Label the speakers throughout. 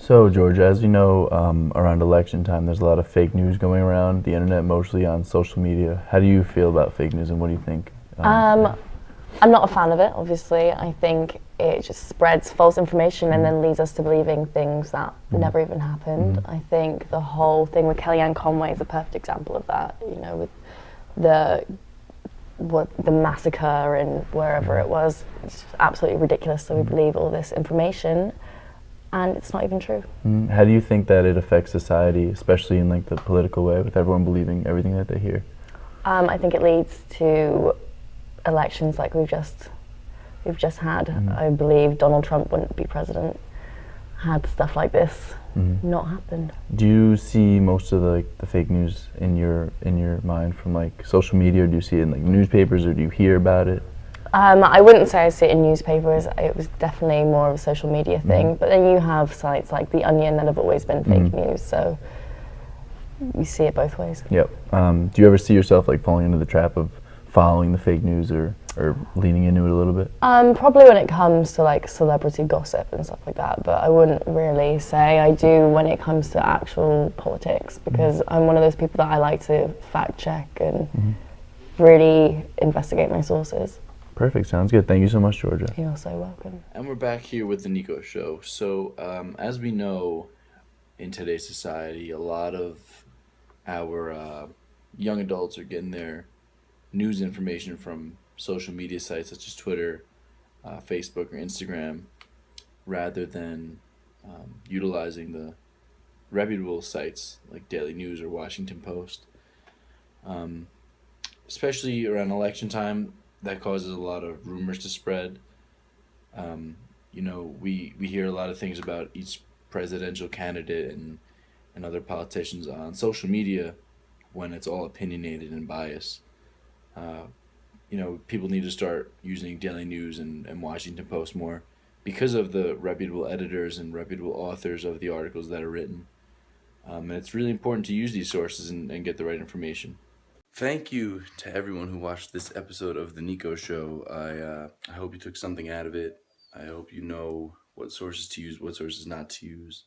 Speaker 1: So, Georgia, as you know, around election time, there's a lot of fake news going around the internet, mostly on social media. How do you feel about fake news, and what do you think?
Speaker 2: Um, I'm not a fan of it, obviously. I think it just spreads false information and then leads us to believing things that never even happened. I think the whole thing with Kellyanne Conway is a perfect example of that, with the the massacre and wherever it was. It's just absolutely ridiculous. So we believe all this information and it's not even true.
Speaker 1: How do you think that it affects society, especially in like the political way, with everyone believing everything that they hear?
Speaker 2: I think it leads to elections like we've just had. I believe Donald Trump wouldn't be president had stuff like this not happened.
Speaker 1: Do you see most of the fake news in your mind from like social media, or do you see it in like newspapers, or do you hear about it?
Speaker 2: I wouldn't say I see it in newspapers. It was definitely more of a social media thing. But then you have sites like The Onion that have always been fake news, so you see it both ways.
Speaker 1: Yep. Do you ever see yourself like falling into the trap of following the fake news, or leaning into it a little bit?
Speaker 2: Probably when it comes to like celebrity gossip and stuff like that, but I wouldn't really say I do when it comes to actual politics, because I'm one of those people that I like to fact check and really investigate my sources.
Speaker 1: Perfect. Sounds good. Thank you so much, Georgia.
Speaker 2: You're so welcome.
Speaker 3: And we're back here with the Nikos show. So, as we know, in today's society, a lot of our young adults are getting their news information from social media sites such as Twitter, Facebook, or Instagram, rather than utilizing the reputable sites like Daily News or Washington Post. Especially around election time, that causes a lot of rumors to spread. We hear a lot of things about each presidential candidate and other politicians on social media when it's all opinionated and biased. People need to start using Daily News and Washington Post more because of the reputable editors and reputable authors of the articles that are written. And it's really important to use these sources and get the right information. Thank you to everyone who watched this episode of The Nico Show. I hope you took something out of it. I hope you know what sources to use, what sources not to use.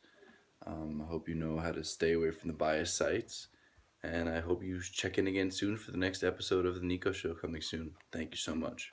Speaker 3: I hope you know how to stay away from the biased sites. And I hope you check in again soon for the next episode of The Nico Show coming soon. Thank you so much.